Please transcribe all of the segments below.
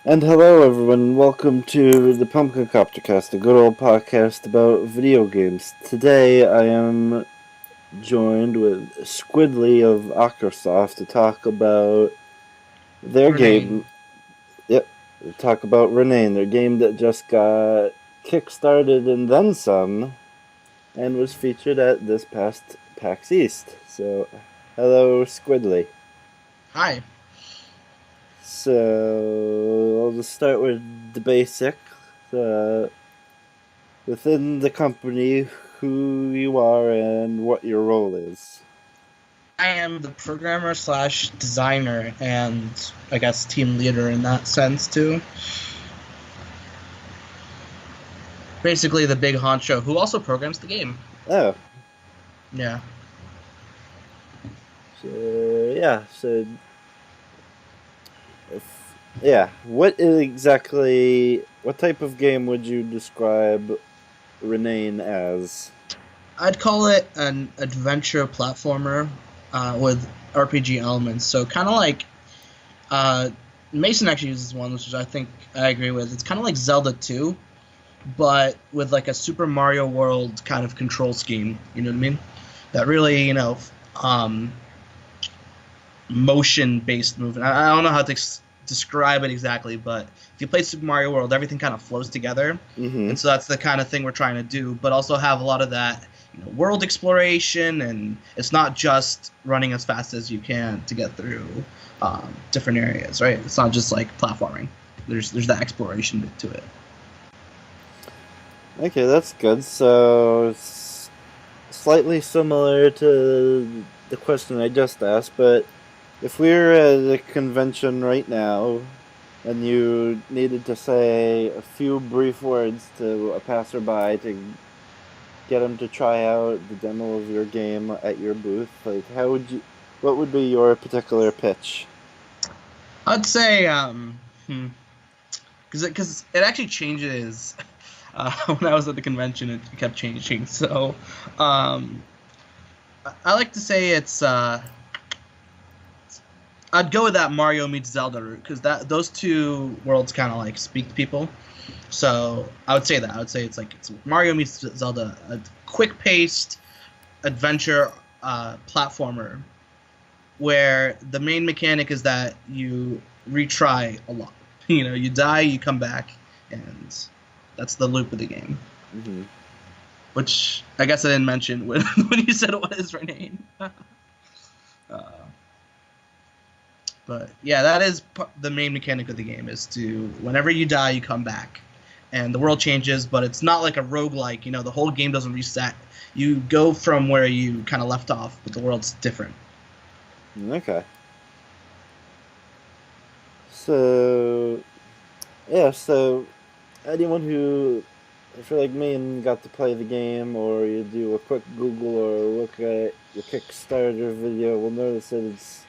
And hello, everyone. Welcome to the Pumpkin Coptercast, a good old podcast about video games. Today, I am joined with Squidly of Octosoft to talk about their Renaine. game. Yep, to talk about Renaine, their game that just got kickstarted and then some, and was featured at this past PAX East. So, hello, Squidly. Hi. So, I'll just start with the basic. Uh, Within the company, who you are and what your role is. I am the programmer slash designer and I guess team leader in that sense too. Basically the big honcho who also programs the game. Oh, Yeah. so yeah, so if, yeah, what type of game would you describe Renaine as? I'd call it an adventure platformer with RPG elements. So kind of like uh, Mason actually uses one, which I think I agree with. It's kind of like Zelda 2, but with like a Super Mario World kind of control scheme. You know what I mean? That really, um, motion based movement. I don't know how to describe it exactly, but if you play Super Mario World, everything kind of flows together, Mm-hmm. and so that's the kind of thing we're trying to do. But also have a lot of that, world exploration, and it's not just running as fast as you can to get through different areas, right? It's not just like platforming. There's that exploration bit to it. Okay, that's good. So it's slightly similar to the question I just asked, but if we were at a convention right now and you needed to say a few brief words to a passerby to get them to try out the demo of your game at your booth, like what would be your particular pitch? I'd say because it actually changes. When I was at the convention, it kept changing. So, um, I like to say I'd go with that Mario meets Zelda route because that those two worlds kind of like speak to people. So I would say that. I would say it's Mario meets Zelda, a quick paced adventure platformer where the main mechanic is that you retry a lot. You die, you come back, and that's the loop of the game. Hmm. Which I guess I didn't mention when when you said what is Renaine. uh, but yeah, that is the main mechanic of the game is to whenever you die, you come back, and the world changes. But it's not like a roguelike. The whole game doesn't reset. You go from where you kind of left off, but the world's different. Okay. So, yeah, so anyone who, if you're like me and got to play the game, or you do a quick Google or look at your Kickstarter video, will notice that it's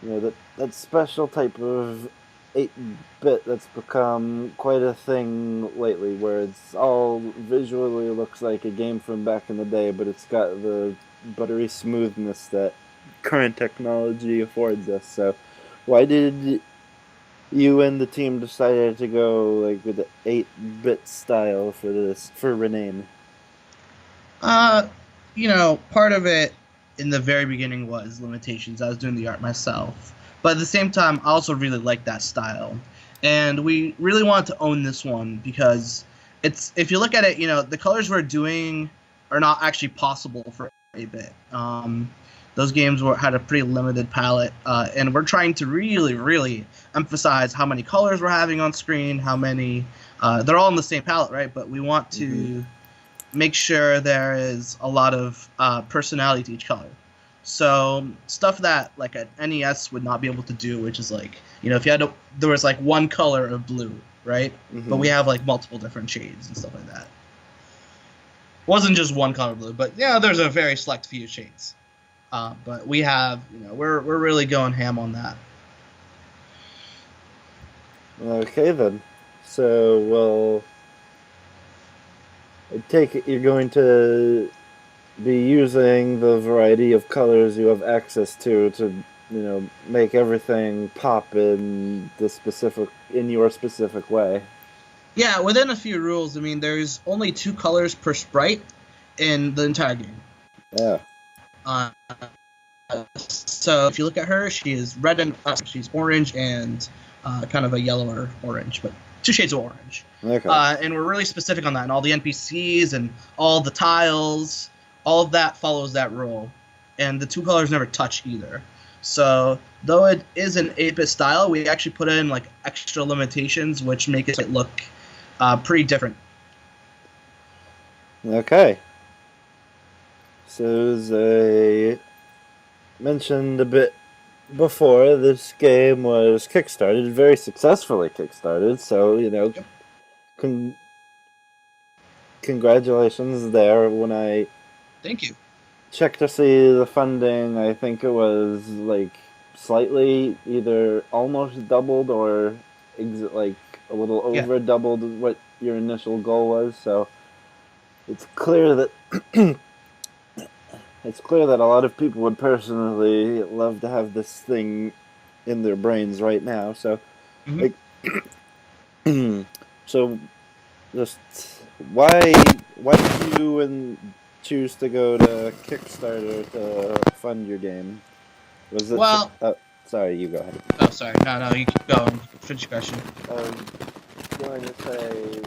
that special type of 8-bit that's become quite a thing lately, where it's all visually looks like a game from back in the day, but it's got the buttery smoothness that current technology affords us. So, why did you and the team decided to go like with the 8-bit style for Renaine? Uh, part of it in the very beginning was limitations. I was doing the art myself, but at the same time, I also really liked that style, and we really wanted to own this one because it's if you look at it, the colors we're doing are not actually possible for 8-bit. Those games had a pretty limited palette, and we're trying to really, really emphasize how many colors we're having on screen, how many. They're all in the same palette, right? But we want Mm-hmm. to make sure there is a lot of personality to each color. So stuff that like an NES would not be able to do, which is like if there was like one color of blue, right? But Mm-hmm. we have like multiple different shades and stuff like that. Wasn't just one color blue, but yeah, there's a very select few shades. But we have, we're really going ham on that. Okay then. So, well, I take it you're going to be using the variety of colors you have access to make everything pop in your specific way. Yeah, within a few rules. I mean, there's only 2 colors per sprite in the entire game. Yeah. Uh, so if you look at her, she is red and she's orange and kind of a yellower orange, but 2 shades of orange. Okay. And we're really specific on that, and all the NPCs and all the tiles, all of that follows that rule, and the 2 colors never touch either. So though it is an 8-bit style, we actually put in like extra limitations, which make it look pretty different. Okay. So as I mentioned a bit before, this game was kickstarted, very successfully kickstarted. So Yep. Congratulations there. When I Thank you. checked to see the funding, I think it was like slightly either almost doubled or like a little over doubled what your initial goal was. So it's clear that a lot of people would personally love to have this thing in their brains right now. So, like, so just why did you choose to go to Kickstarter to fund your game? Was it sorry, you go ahead. Oh, sorry. No, you keep going. Finish your question. Going to say,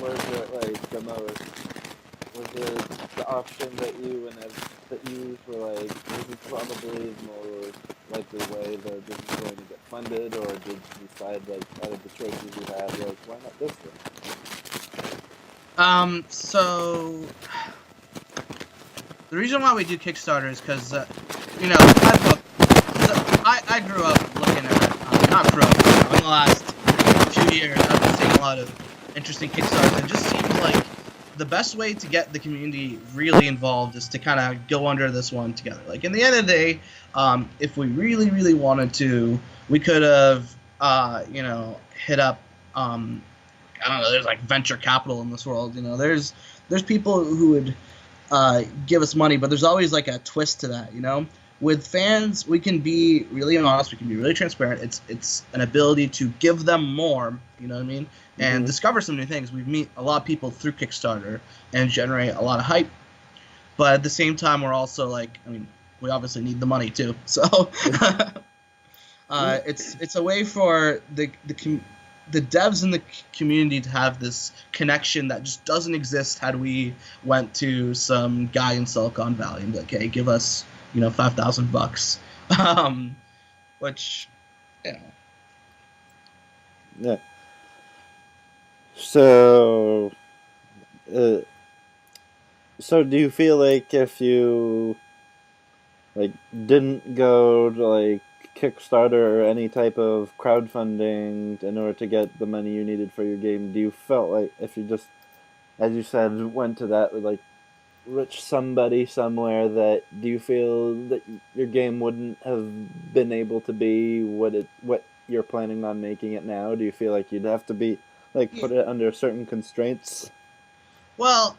was it like the most? Was it the option that you were like, this is probably the more likely way that this is going to get funded, or did you decide like out of the choices you had, like why not this one? So the reason why we do Kickstarter is because I grew up looking at not grew up in the last few years. I've been seeing a lot of interesting Kickstarters, and it just seems like the best way to get the community really involved is to kind of go under this one together. Like, in the end of the day, if we really, really wanted to, we could have, hit up, I don't know, there's like venture capital in this world. There's people who would give us money, but there's always like a twist to that, With fans, we can be really honest, we can be really transparent. It's an ability to give them more, you know what I mean? And discover some new things. We meet a lot of people through Kickstarter and generate a lot of hype. But at the same time, we're also like, we obviously need the money too. So it's a way for the devs in the community to have this connection that just doesn't exist had we went to some guy in Silicon Valley and be like, hey, give us $5,000, which, Yeah. So, do you feel like if you didn't go to Kickstarter or any type of crowdfunding in order to get the money you needed for your game, do you felt like if you just, as you said, went to that rich somebody somewhere, that do you feel that your game wouldn't have been able to be what you're planning on making it now? Do you feel like you'd have to be put it under certain constraints? Well,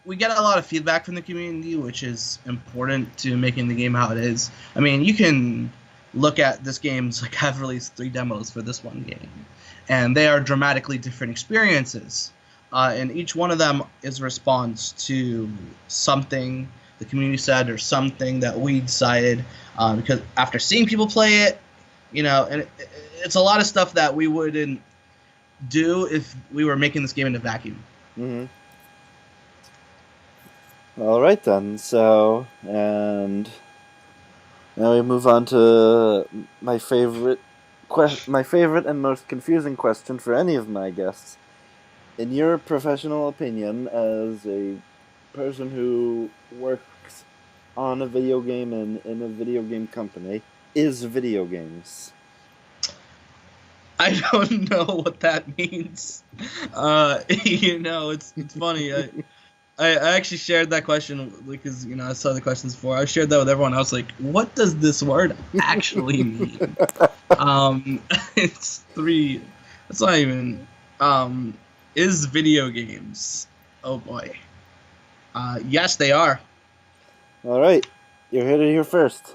we get a lot of feedback from the community, which is important to making the game how it is. You can look at this game's I've released 3 demos for this one game, and they are dramatically different experiences. And each one of them is a response to something the community said or something that we decided, because after seeing people play it, and it's a lot of stuff that we wouldn't do if we were making this game in a vacuum. All right then. So, and now we move on to my favorite and most confusing question for any of my guests. In your professional opinion, as a person who works on a video game and in a video game company, is video games? I don't know what that means. It's funny. I actually shared that question because, I saw the questions before. I shared that with everyone. I was like, what does this word actually mean? It's 3. It's not even... is video games? Oh, boy. Yes, they are. All right. You heard it here first.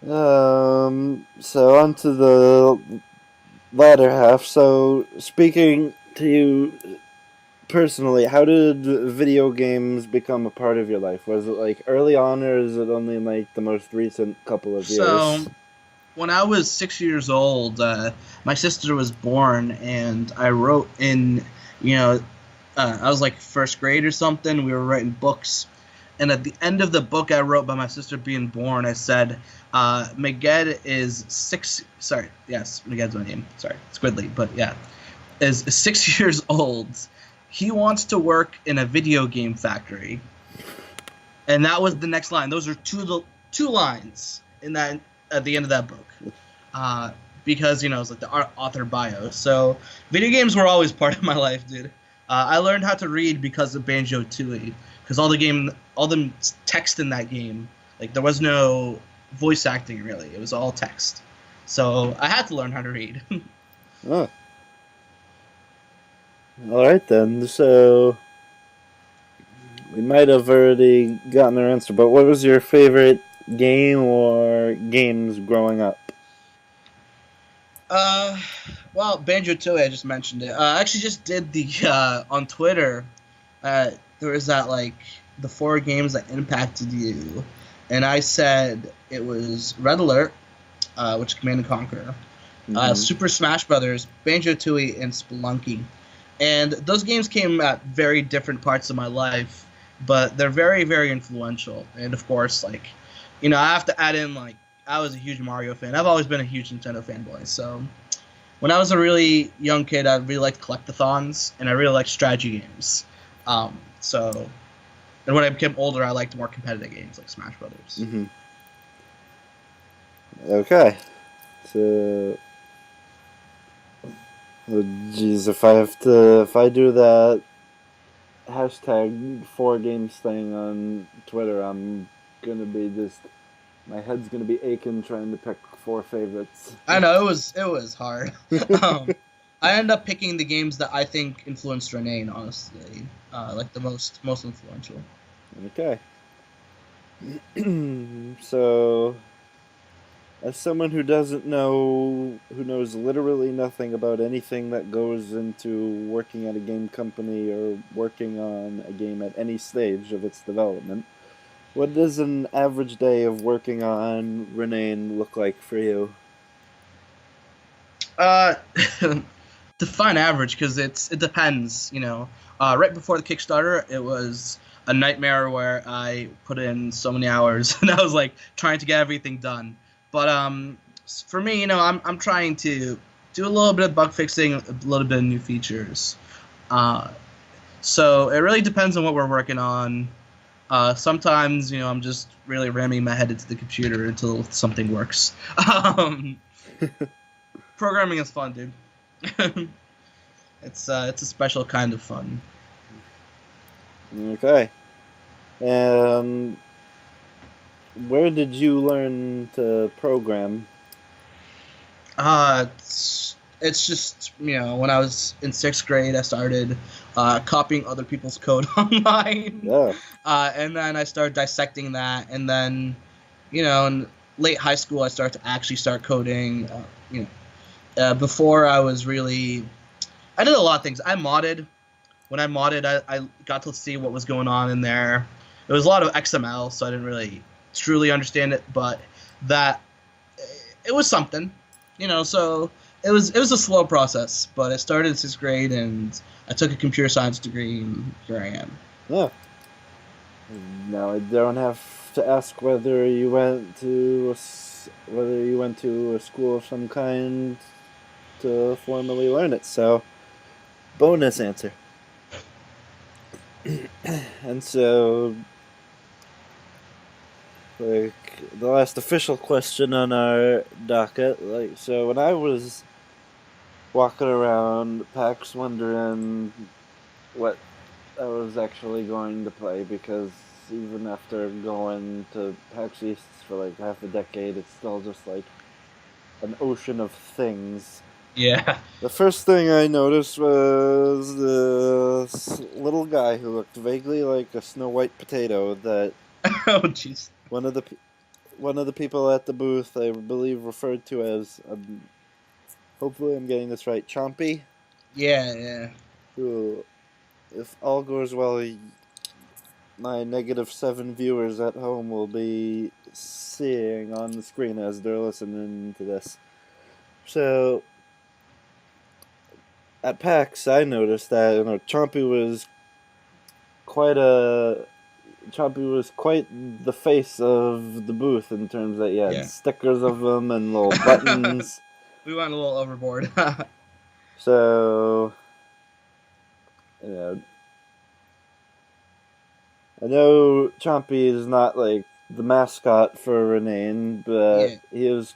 So on to the latter half. So speaking to you personally, how did video games become a part of your life? Was it like early on, or is it only like the most recent couple of So years? when I was 6 years old, my sister was born, and I wrote in, you know, I was like first grade or something. We were writing books, and at the end of the book I wrote about my sister being born, I said, Meged is six. Sorry, yes, Meged's my name. Sorry, Squidly, but yeah, is 6 years old. He wants to work in a video game factory, and that was the next line. Those are two lines in that at the end of that book. Because it's like the author bio. So video games were always part of my life, dude. I learned how to read because of Banjo Tooie, because all the text in that game, like there was no voice acting really. It was all text. So I had to learn how to read. Oh, all right then. So we might have already gotten our answer, but what was your favorite game or games growing up? uh, well, Banjo Tooie, I just mentioned it. I actually just did the on Twitter. There was that like the four games that impacted you, and I said it was Red Alert, which is Command and Conquer, Mm-hmm. Super Smash Brothers, Banjo Tooie, and Spelunky. And those games came at very different parts of my life, but they're very, very influential. And of course, like, I have to add in like I was a huge Mario fan. I've always been a huge Nintendo fanboy. So when I was a really young kid, I really liked collectathons, and I really liked strategy games. So, and when I became older, I liked more competitive games like Smash Brothers. Mm-hmm. Okay. So, oh, geez, if I do that hashtag 4 games thing on Twitter, I'm gonna be my head's gonna be aching trying to pick 4 favorites. I know it was hard. um, I ended up picking the games that I think influenced Renaine, honestly, like the most influential. Okay. So, as someone who who knows literally nothing about anything that goes into working at a game company or working on a game at any stage of its development, what does an average day of working on Renaine look like for you? Uh, define average because it depends. Right before the Kickstarter, it was a nightmare where I put in so many hours and I was like trying to get everything done. But for me, I'm trying to do a little bit of bug fixing, a little bit of new features. Uh, so it really depends on what we're working on. Sometimes, I'm just really ramming my head into the computer until something works. Um, Programming is fun, dude. It's a special kind of fun. Okay. And where did you learn to program? It's just when I was in sixth grade, I started copying other people's code online, Oh. and then I started dissecting that, and then in late high school, I started to actually start coding. Before I was really, I did a lot of things. I modded. When I modded, I got to see what was going on in there. It was a lot of XML, so I didn't really truly understand it, but that it was something, So it was a slow process, but I started in sixth grade, and I took a computer science degree, and here I am. Oh. Now I don't have to ask whether you went to a school of some kind to formally learn it. So, bonus answer. And so, like the last official question on our docket, like so, when I was walking around PAX wondering what I was actually going to play, because even after going to PAX East for like half a decade, it's still just like an ocean of things. Yeah. The first thing I noticed was this little guy who looked vaguely like a Snow White potato that Oh, jeez. One of the people at the booth, I believe, referred to as, hopefully I'm getting this right, Chompy, Yeah. who, if all goes well, my -7 viewers at home will be seeing on the screen as they're listening to this. So, at PAX, I noticed that Chompy was quite the face of the booth in terms that you had stickers of them and little buttons. We went a little overboard. So, you know, I know Chompy is not like the mascot for Renaine, but he is,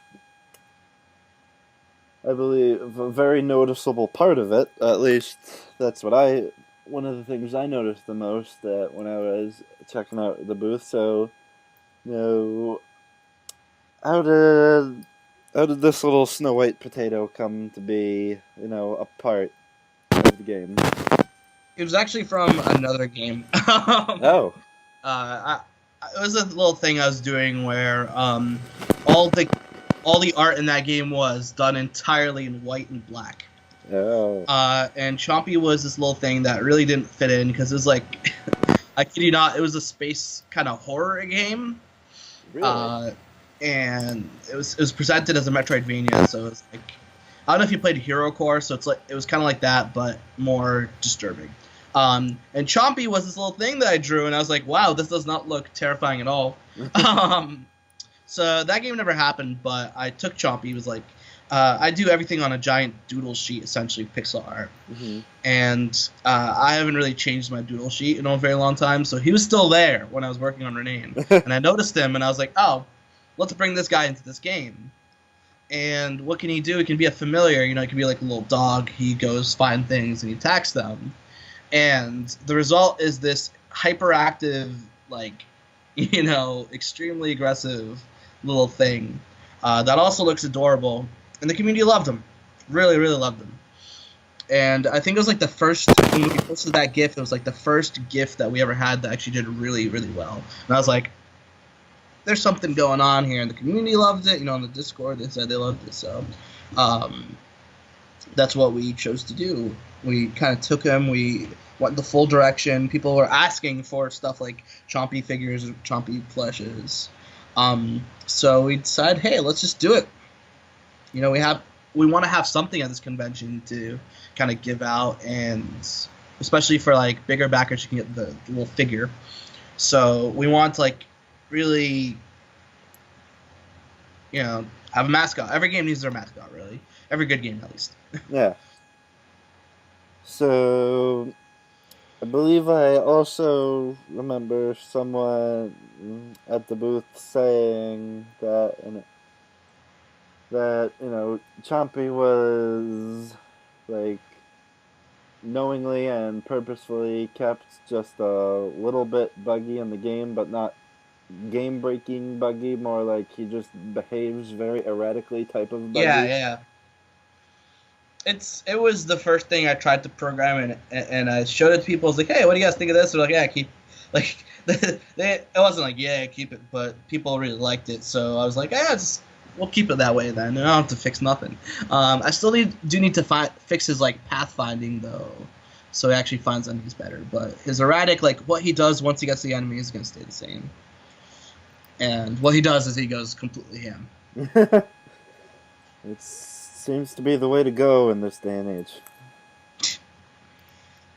I believe, a very noticeable part of it. At least that's one of the things I noticed the most when I was checking out the booth. So, how did this little Snow White potato come to be, a part of the game? It was actually from another game. Oh. It was a little thing I was doing where all the art in that game was done entirely in white and black. Oh. And Chompy was this little thing that really didn't fit in because it was like, I kid you not, it was a space kind of horror game. Really? And it was presented as a Metroidvania, so it was like, I don't know if you played Hero Core, so it was kind of like that, but more disturbing. And Chompy was this little thing that I drew, and I was like, wow, this does not look terrifying at all. So that game never happened, but I took Chompy. It was like, I do everything on a giant doodle sheet, essentially, pixel art. Mm-hmm. And I haven't really changed my doodle sheet in a very long time, so he was still there when I was working on Renaine. And I noticed him, and I was like, oh, let's bring this guy into this game. And what can he do? He can be a familiar, he can be like a little dog. He goes find things and he attacks them. And the result is this hyperactive, extremely aggressive little thing that also looks adorable. And the community loved him. Really, really loved him. And I think it was like the first, when we posted that GIF, it was like the first GIF that we ever had that actually did really, really well. And I was like, there's something going on here. And the community loved it. On the Discord, they said they loved it. So that's what we chose to do. We kind of took him. We went the full direction. People were asking for stuff like Chompy figures, Chompy plushes. So we decided, hey, let's just do it. We want to have something at this convention to kind of give out, and especially for like bigger backers, you can get the little figure. So we want to really, have a mascot. Every game needs their mascot, really. Every good game, at least. Yeah. So, I believe I also remember someone at the booth saying that, Chompy was, knowingly and purposefully kept just a little bit buggy in the game, but not game-breaking buggy, more like he just behaves very erratically type of buggy. Yeah. It was the first thing I tried to program, and I showed it to people. I was like, hey, what do you guys think of this? They're like, yeah, keep, it wasn't like, yeah, keep it, but people really liked it, so I was like, yeah, we'll keep it that way then. I don't have to fix nothing. I still do need to fix his pathfinding though, so he actually finds enemies better. But his erratic, what he does once he gets the enemy is gonna stay the same. And what he does is he goes completely ham. It seems to be the way to go in this day and age.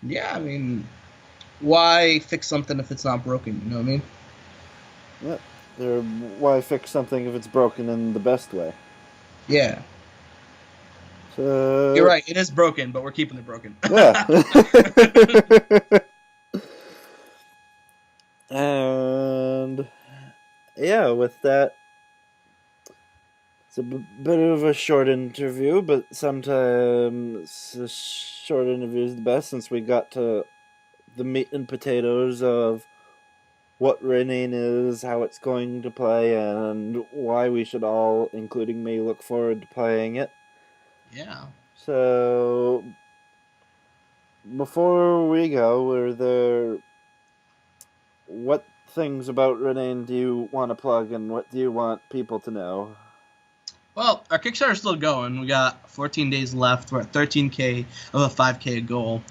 Yeah, I mean, why fix something if it's not broken? You know what I mean? Yeah. Why fix something if it's broken in the best way? Yeah. So... You're right. It is broken, but we're keeping it broken. Yeah. And yeah, with that, it's a bit of a short interview, but sometimes a short interview is the best, since we got to the meat and potatoes of what Renaine is, how it's going to play, and why we should all, including me, look forward to playing it. Yeah. So, before we go, what things about Renaine do you want to plug, and what do you want people to know? Well, our Kickstarter is still going. We got 14 days left. We're at 13K of a 5K goal.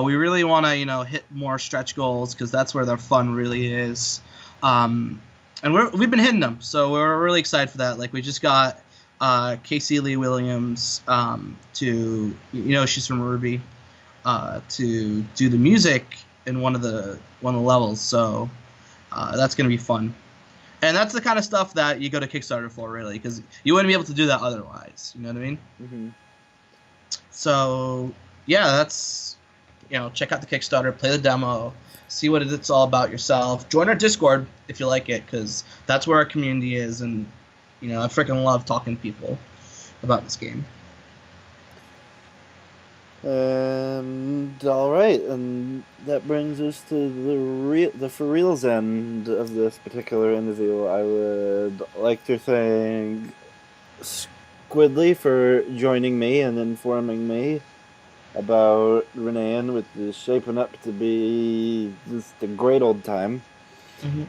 We really want to, hit more stretch goals because that's where the fun really is. And we've been hitting them, so we're really excited for that. Like we just got Casey Lee Williams to, she's from Ruby, to do the music in one of the levels. So that's gonna be fun. And that's the kind of stuff that you go to Kickstarter for, really, because you wouldn't be able to do that otherwise. You know what I mean? Mm-hmm. So, yeah, that's, check out the Kickstarter, play the demo, see what it's all about yourself. Join our Discord if you like it, because that's where our community is. And, I freaking love talking to people about this game. And all right, and that brings us to the for reals end of this particular interview. I would like to thank Squidly for joining me and informing me about Renaine, which is shaping up to be just a great old time. Mm-hmm.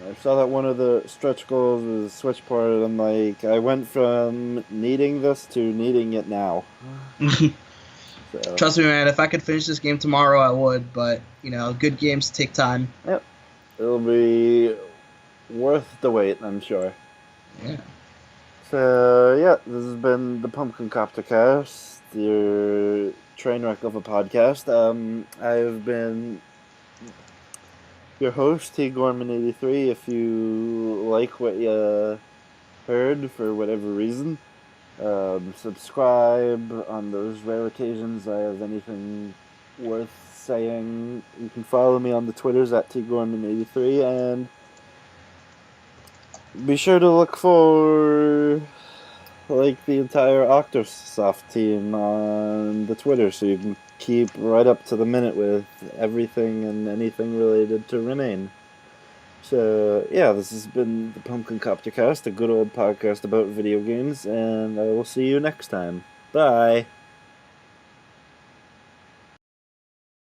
I saw that one of the stretch goals was switch part, and I'm like, I went from needing this to needing it now. So. Trust me, man, if I could finish this game tomorrow, I would, but, good games take time. Yep. It'll be worth the wait, I'm sure. Yeah. So, yeah, this has been the Pumpkin Copter Cast, your train wreck of a podcast. I've been your host, T. Gorman83. If you like what you heard for whatever reason, subscribe on those rare occasions I have anything worth saying. You can follow me on the Twitters at T. Gorman83, and be sure to look for the entire Octosoft team on the Twitter, so you can keep right up to the minute with everything and anything related to Renaine. So, yeah, this has been the Pumpkin Copter Cast, a good old podcast about video games, and I will see you next time. Bye!